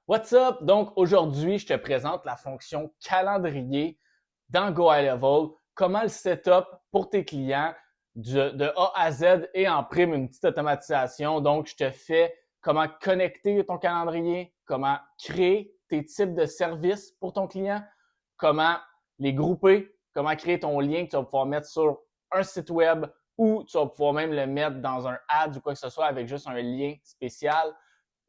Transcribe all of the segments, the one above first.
What's up? Donc aujourd'hui, je te présente la fonction calendrier dans Go High Level, comment le setup pour tes clients de A à Z et en prime une petite automatisation. Donc, je te fais comment connecter ton calendrier, comment créer tes types de services pour ton client, comment les grouper, comment créer ton lien que tu vas pouvoir mettre sur un site web ou tu vas pouvoir même le mettre dans un ad ou quoi que ce soit avec juste un lien spécial.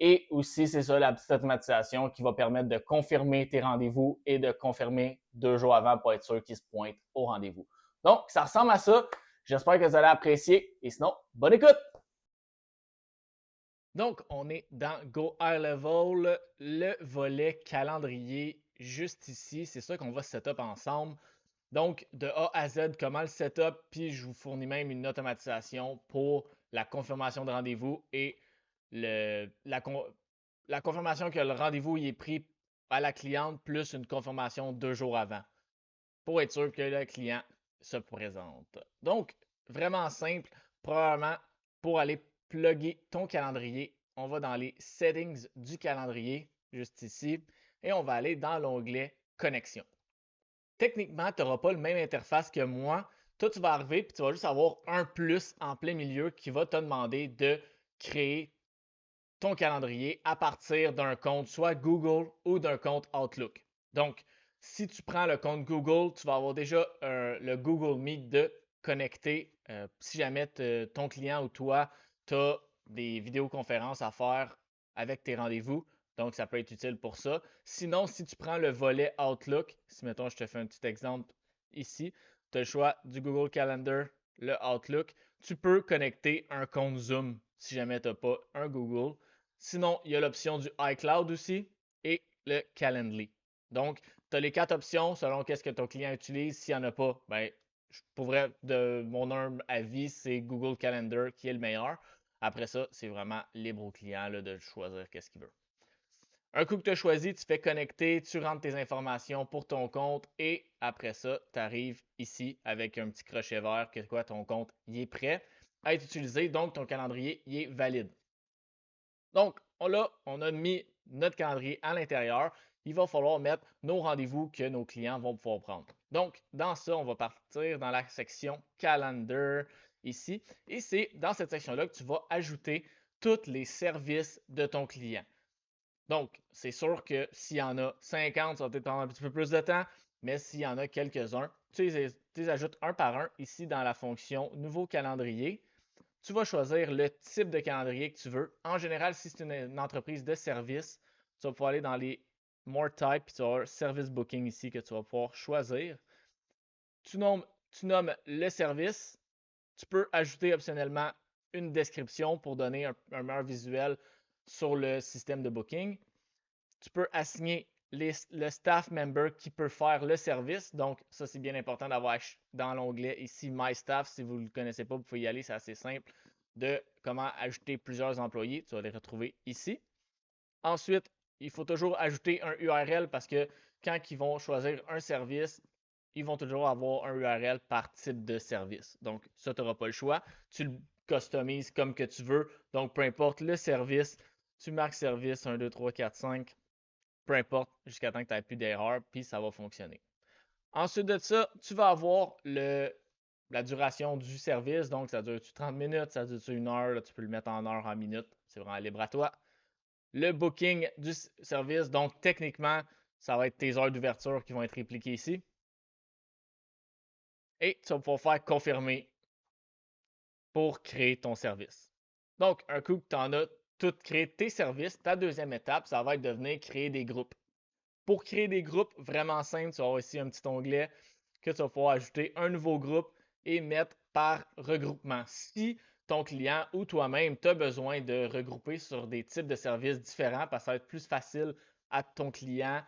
Et aussi, c'est ça, la petite automatisation qui va permettre de confirmer tes rendez-vous et de confirmer 2 jours avant pour être sûr qu'ils se pointent au rendez-vous. Donc, ça ressemble à ça. J'espère que vous allez apprécier. Et sinon, bonne écoute! Donc, on est dans Go High Level, le volet calendrier juste ici. C'est ça qu'on va setup ensemble. Donc, de A à Z, comment le setup, puis je vous fournis même une automatisation pour la confirmation de rendez-vous et la confirmation que le rendez-vous est pris à la cliente, plus une confirmation 2 jours avant, pour être sûr que le client se présente. Donc, vraiment simple, probablement pour aller plugger ton calendrier, on va dans les settings du calendrier, juste ici, et on va aller dans l'onglet connexion. Techniquement, tu n'auras pas le même interface que moi. Toi, tu vas arriver et tu vas juste avoir un plus en plein milieu qui va te demander de créer ton calendrier à partir d'un compte soit Google ou d'un compte Outlook. Donc, si tu prends le compte Google, tu vas avoir déjà le Google Meet de connecter. Si jamais ton client ou toi, tu as des vidéoconférences à faire avec tes rendez-vous, donc ça peut être utile pour ça. Sinon, si tu prends le volet Outlook, si mettons je te fais un petit exemple ici, tu as le choix du Google Calendar, le Outlook, tu peux connecter un compte Zoom si jamais tu n'as pas un Google. Sinon, il y a l'option du iCloud aussi et le Calendly. Donc, tu as les 4 options selon qu'est-ce que ton client utilise. S'il n'y en a pas, ben, je pourrais, de mon humble avis, c'est Google Calendar qui est le meilleur. Après ça, c'est vraiment libre au client là, de choisir qu'est-ce qu'il veut. Un coup que tu as choisi, tu fais connecter, tu rentres tes informations pour ton compte et après ça, tu arrives ici avec un petit crochet vert que quoi, ton compte il est prêt à être utilisé, donc ton calendrier il est valide. Donc, on a mis notre calendrier à l'intérieur. Il va falloir mettre nos rendez-vous que nos clients vont pouvoir prendre. Donc, dans ça, on va partir dans la section Calendar ici. Et c'est dans cette section-là que tu vas ajouter tous les services de ton client. Donc, c'est sûr que s'il y en a 50, ça va peut-être prendre un petit peu plus de temps, mais s'il y en a quelques-uns, tu les ajoutes un par un ici dans la fonction Nouveau calendrier. Tu vas choisir le type de calendrier que tu veux. En général, si c'est une entreprise de service, tu vas pouvoir aller dans les More Type, puis tu vas avoir Service Booking ici que tu vas pouvoir choisir. Tu nommes le service. Tu peux ajouter optionnellement une description pour donner un meilleur visuel sur le système de booking. Tu peux assigner le staff member qui peut faire le service. Donc, ça, c'est bien important d'avoir dans l'onglet ici My Staff. Si vous ne le connaissez pas, vous pouvez y aller. C'est assez simple de comment ajouter plusieurs employés. Tu vas les retrouver ici. Ensuite, il faut toujours ajouter un URL parce que quand ils vont choisir un service, ils vont toujours avoir un URL par type de service. Donc, ça, tu n'auras pas le choix. Tu le customises comme que tu veux. Donc, peu importe le service, tu marques service 1, 2, 3, 4, 5, peu importe, jusqu'à temps que tu n'aies plus d'erreur, puis ça va fonctionner. Ensuite de ça, tu vas avoir la duration du service. Donc, ça dure 30 minutes, ça dure 1 heure. Là, tu peux le mettre en heure, en minutes. C'est vraiment libre à toi. Le booking du service. Donc, techniquement, ça va être tes heures d'ouverture qui vont être répliquées ici. Et tu vas pouvoir faire confirmer pour créer ton service. Donc, un coup que tu en as tout créé tes services, ta deuxième étape, ça va être de venir créer des groupes. Pour créer des groupes, vraiment simple, tu vas avoir ici un petit onglet que tu vas pouvoir ajouter un nouveau groupe et mettre par regroupement. Si ton client ou toi-même, tu as besoin de regrouper sur des types de services différents parce que ça va être plus facile à ton client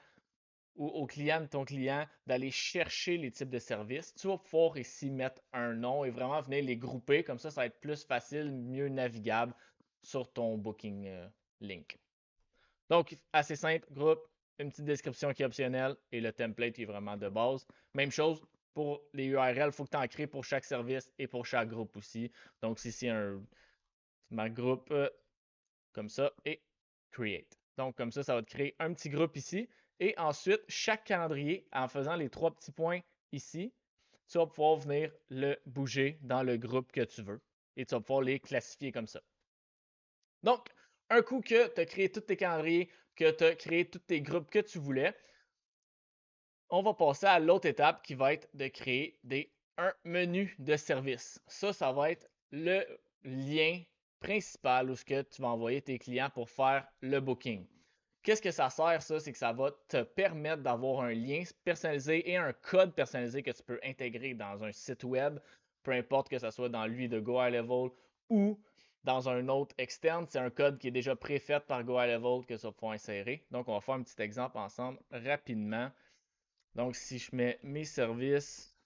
ou au client de ton client d'aller chercher les types de services, tu vas pouvoir ici mettre un nom et vraiment venir les grouper. Comme ça va être plus facile, mieux navigable sur ton booking link. Donc, assez simple, groupe, une petite description qui est optionnelle et le template qui est vraiment de base. Même chose pour les URL, il faut que tu en crées pour chaque service et pour chaque groupe aussi. Donc, si c'est un groupe comme ça et create. Donc, comme ça va te créer un petit groupe ici. Et ensuite, chaque calendrier, en faisant les 3 petits points ici, tu vas pouvoir venir le bouger dans le groupe que tu veux. Et tu vas pouvoir les classifier comme ça. Donc, un coup que tu as créé tous tes calendriers, que tu as créé tous tes groupes que tu voulais, on va passer à l'autre étape qui va être de créer un menu de service. Ça va être le lien principal où ce que tu vas envoyer tes clients pour faire le booking. Qu'est-ce que ça sert, ça? C'est que ça va te permettre d'avoir un lien personnalisé et un code personnalisé que tu peux intégrer dans un site web, peu importe que ce soit dans lui de Go High Level ou dans un autre externe. C'est un code qui est déjà préfait par Go High Level que tu vas pouvoir insérer. Donc, on va faire un petit exemple ensemble rapidement. Donc, si je mets mes services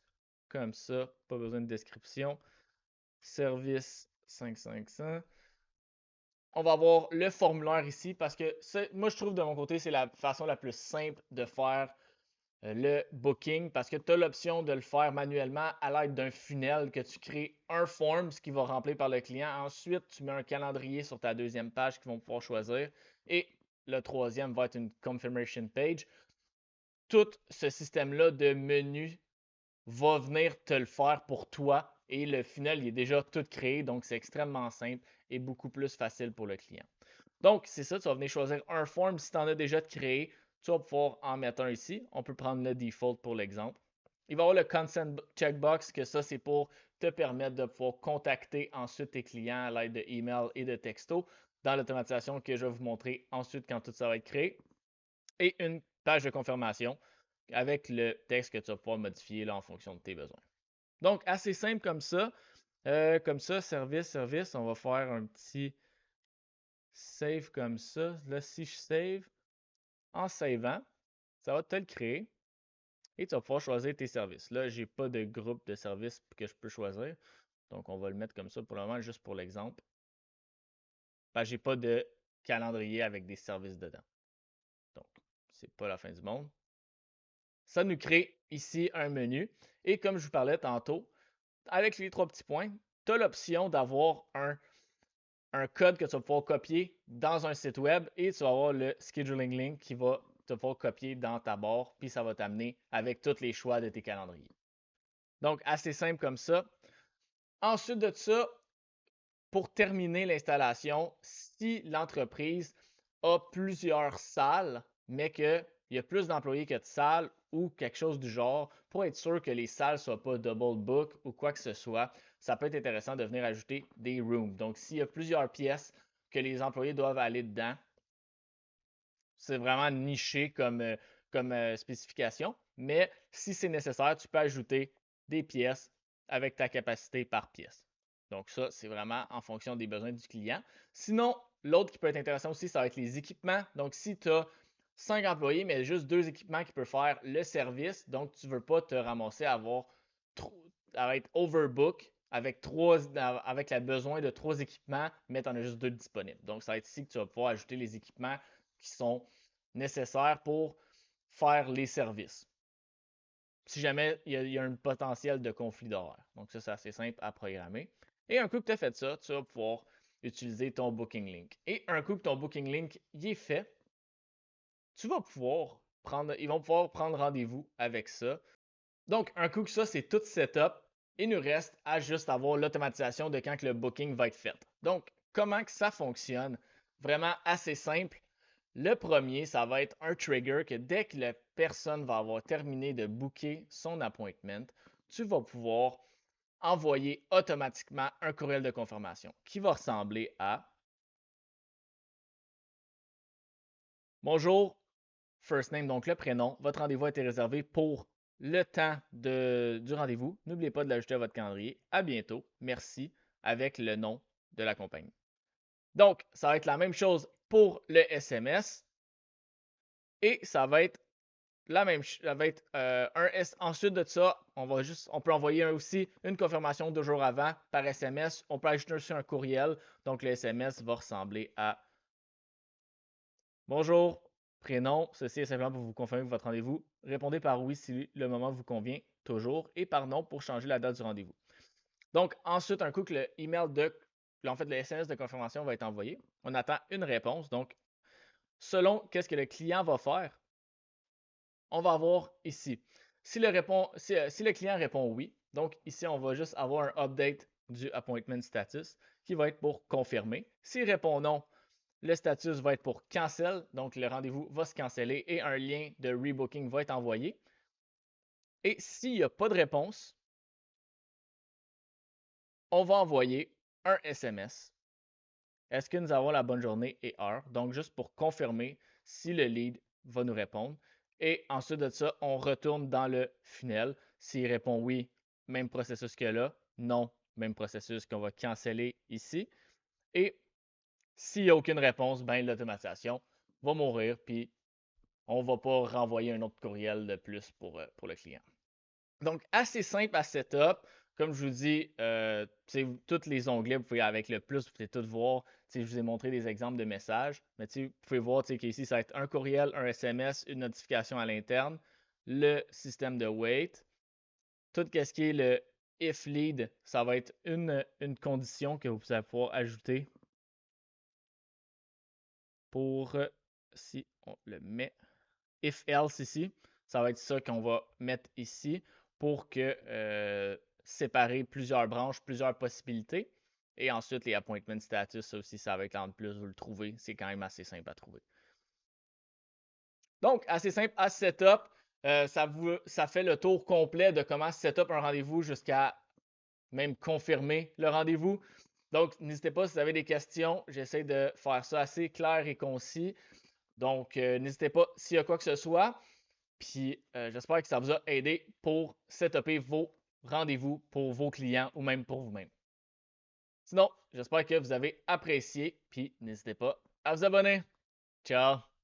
comme ça, pas besoin de description, service 5500, on va avoir le formulaire ici parce que moi, je trouve de mon côté, c'est la façon la plus simple de faire le booking parce que tu as l'option de le faire manuellement à l'aide d'un funnel que tu crées un form, ce qui va remplir par le client. Ensuite, tu mets un calendrier sur ta deuxième page qu'ils vont pouvoir choisir et le troisième va être une confirmation page. Tout ce système-là de menu va venir te le faire pour toi et le funnel il est déjà tout créé, donc c'est extrêmement simple et beaucoup plus facile pour le client. Donc, c'est ça, tu vas venir choisir un form. Si tu en as déjà créé, tu vas pouvoir en mettre un ici. On peut prendre le default pour l'exemple. Il va y avoir le consent checkbox, que ça, c'est pour te permettre de pouvoir contacter ensuite tes clients à l'aide de email et de texto dans l'automatisation que je vais vous montrer ensuite quand tout ça va être créé. Et une page de confirmation avec le texte que tu vas pouvoir modifier là, en fonction de tes besoins. Donc, assez simple comme ça. Service, service, on va faire un petit save comme ça. Là, si je save, en savant, ça va te le créer et tu vas pouvoir choisir tes services. Là, je n'ai pas de groupe de services que je peux choisir. Donc, on va le mettre comme ça pour le moment, juste pour l'exemple. Je n'ai pas de calendrier avec des services dedans. Donc, c'est pas la fin du monde. Ça nous crée ici un menu. Et comme je vous parlais tantôt, avec les 3 petits points, tu as l'option d'avoir un code que tu vas pouvoir copier dans un site web et tu vas avoir le scheduling link qui va te pouvoir copier dans ta barre, puis ça va t'amener avec tous les choix de tes calendriers. Donc, assez simple comme ça. Ensuite de ça, pour terminer l'installation, si l'entreprise a plusieurs salles, mais qu'il y a plus d'employés que de salles ou quelque chose du genre, pour être sûr que les salles ne soient pas double book ou quoi que ce soit, ça peut être intéressant de venir ajouter des rooms. Donc, s'il y a plusieurs pièces que les employés doivent aller dedans, c'est vraiment niché comme spécification, mais si c'est nécessaire, tu peux ajouter des pièces avec ta capacité par pièce. Donc ça, c'est vraiment en fonction des besoins du client. Sinon, l'autre qui peut être intéressant aussi, ça va être les équipements. Donc si tu as 5 employés, mais juste 2 équipements qui peuvent faire le service, donc tu ne veux pas te ramasser à être overbook avec le besoin de 3 équipements, mais tu en as juste 2 disponibles. Donc ça va être ici que tu vas pouvoir ajouter les équipements qui sont nécessaires pour faire les services. Si jamais il y a un potentiel de conflit d'horaire. Donc ça, c'est assez simple à programmer. Et un coup que tu as fait ça, tu vas pouvoir utiliser ton Booking Link. Et un coup que ton Booking Link est fait, ils vont pouvoir prendre rendez-vous avec ça. Donc, un coup que ça, c'est tout setup, il nous reste à juste avoir l'automatisation de quand que le booking va être fait. Donc, comment que ça fonctionne? Vraiment assez simple. Le premier, ça va être un trigger que dès que la personne va avoir terminé de booker son appointment, tu vas pouvoir envoyer automatiquement un courriel de confirmation qui va ressembler à Bonjour, first name, donc le prénom. Votre rendez-vous a été réservé pour le temps du rendez-vous. N'oubliez pas de l'ajouter à votre calendrier. À bientôt. Merci avec le nom de la compagnie. Donc, ça va être la même chose pour le SMS. Et ça va être la même ça va être ensuite de ça, on peut envoyer aussi une confirmation 2 jours avant par SMS. On peut ajouter aussi un courriel. Donc, le SMS va ressembler à Bonjour, prénom, ceci est simplement pour vous confirmer votre rendez-vous. Répondez par oui si le moment vous convient, toujours, et par non pour changer la date du rendez-vous. Donc, ensuite, un coup que le email le SMS de confirmation va être envoyé, on attend une réponse. Donc, selon qu'est-ce que le client va faire, on va avoir ici. Si le client répond oui, donc ici, on va juste avoir un update du appointment status qui va être pour confirmer. S'il répond non, le status va être pour cancel, donc le rendez-vous va se canceller et un lien de rebooking va être envoyé. Et s'il n'y a pas de réponse, on va envoyer un SMS. Est-ce que nous avons la bonne journée et heure? Donc, juste pour confirmer si le lead va nous répondre. Et ensuite de ça, on retourne dans le funnel. S'il répond oui, même processus que là. Non, même processus qu'on va canceller ici. Et s'il n'y a aucune réponse, ben, l'automatisation va mourir, puis on ne va pas renvoyer un autre courriel de plus pour le client. Donc, assez simple à setup. Comme je vous dis, tous les onglets, vous pouvez avec le plus, vous pouvez tout voir. Je vous ai montré des exemples de messages, mais vous pouvez voir qu'ici, ça va être un courriel, un SMS, une notification à l'interne, le système de wait. Tout ce qui est le if lead, ça va être une condition que vous allez pouvoir ajouter pour, si on le met, if else ici, ça va être ça qu'on va mettre ici pour que séparer plusieurs branches, plusieurs possibilités. Et ensuite, les appointment status, ça aussi, ça va être en plus, vous le trouvez. C'est quand même assez simple à trouver. Donc, assez simple à setup. Ça fait le tour complet de comment setup un rendez-vous jusqu'à même confirmer le rendez-vous. Donc, n'hésitez pas si vous avez des questions. J'essaie de faire ça assez clair et concis. Donc, n'hésitez pas s'il y a quoi que ce soit. Puis j'espère que ça vous a aidé pour setuper vos rendez-vous pour vos clients ou même pour vous-même. Sinon, j'espère que vous avez apprécié. Puis n'hésitez pas à vous abonner. Ciao!